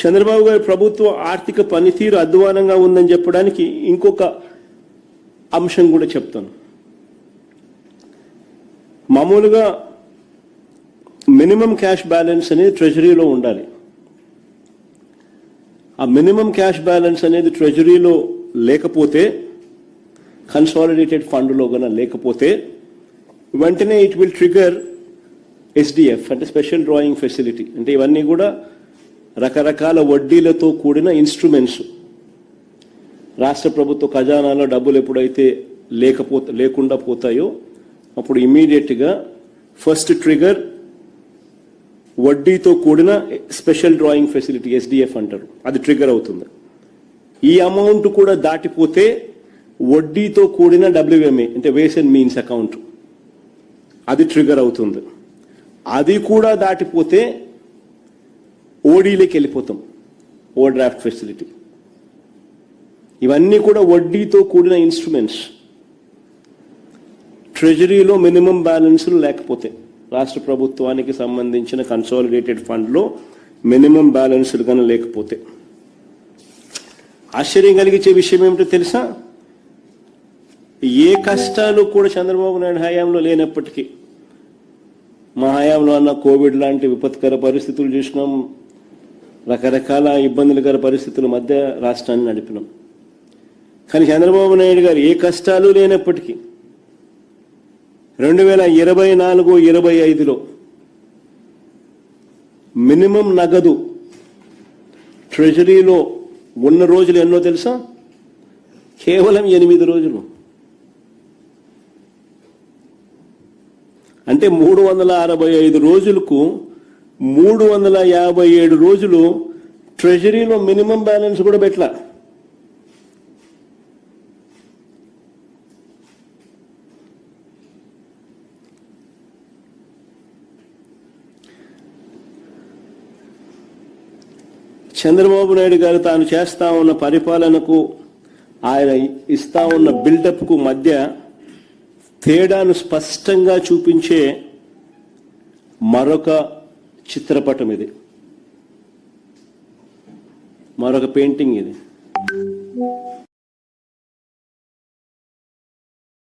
చంద్రబాబు గారి ప్రభుత్వ ఆర్థిక పనితీరు అధ్వానంగా ఉందని చెప్పడానికి ఇంకొక అంశం కూడా చెప్తాను. మామూలుగా మినిమం క్యాష్ బ్యాలెన్స్ అనేది ట్రెజరీలో ఉండాలి. ఆ మినిమం క్యాష్ బ్యాలెన్స్ అనేది ట్రెజరీలో లేకపోతే, కన్సాలిడేటెడ్ ఫండ్లో కన్నా లేకపోతే వెంటనే ఇట్ విల్ ట్రిగర్ ఎస్డిఎఫ్ అంటే స్పెషల్ డ్రాయింగ్ ఫెసిలిటీ. అంటే ఇవన్నీ కూడా రకరకాల వడ్డీలతో కూడిన ఇన్స్ట్రుమెంట్స్. రాష్ట్ర ప్రభుత్వ ఖజానాలో డబ్బులు ఎప్పుడైతే లేకుండా పోతాయో అప్పుడు ఇమీడియట్గా ఫస్ట్ ట్రిగర్ వడ్డీతో కూడిన స్పెషల్ డ్రాయింగ్ ఫెసిలిటీ ఎస్డిఎఫ్ అంటారు, అది ట్రిగర్ అవుతుంది. ఈ అమౌంట్ కూడా దాటిపోతే వడ్డీతో కూడిన డబ్ల్యూఎంఏ అంటే వేస్ అండ్ మీన్స్ అకౌంట్, అది ట్రిగర్ అవుతుంది. అది కూడా దాటిపోతే ఓడీలోకి వెళ్ళిపోతాం, ఓవర్ డ్రాఫ్ట్ ఫెసిలిటీ. ఇవన్నీ కూడా వడ్డీతో కూడిన ఇన్స్ట్రుమెంట్స్. ట్రెజరీలో మినిమం బ్యాలెన్స్లు లేకపోతే, రాష్ట్ర ప్రభుత్వానికి సంబంధించిన కన్సాలిడేటెడ్ ఫండ్లో మినిమం బ్యాలెన్స్లు కానీ లేకపోతే, ఆశ్చర్యం కలిగించే విషయం ఏమిటో తెలుసా? ఏ కష్టాలు కూడా చంద్రబాబు నాయుడు హయాంలో లేనప్పటికీ, మా హయాంలో అన్న కోవిడ్ లాంటి విపత్కర పరిస్థితులు చూసినాం, రకరకాల ఇబ్బందులకర పరిస్థితుల మధ్య రాష్ట్రాన్ని నడిపినాం. కానీ చంద్రబాబు నాయుడు గారు ఏ కష్టాలు లేనప్పటికీ 2024-25లో మినిమం నగదు ట్రెజరీలో ఉన్న రోజులు ఎన్నో తెలుసా? కేవలం 8 రోజులు. అంటే 365 రోజులకు 357 రోజులు ట్రెజరీలో మినిమం బ్యాలెన్స్ కూడా పెట్టలా. చంద్రబాబు నాయుడు గారు తాను చేస్తా ఉన్న పరిపాలనకు, ఆయన ఇస్తా ఉన్న బిల్డప్కు మధ్య తేడాను స్పష్టంగా చూపించే మరొక చిత్రపటం ఇది, మరొక పెయింటింగ్ ఇది.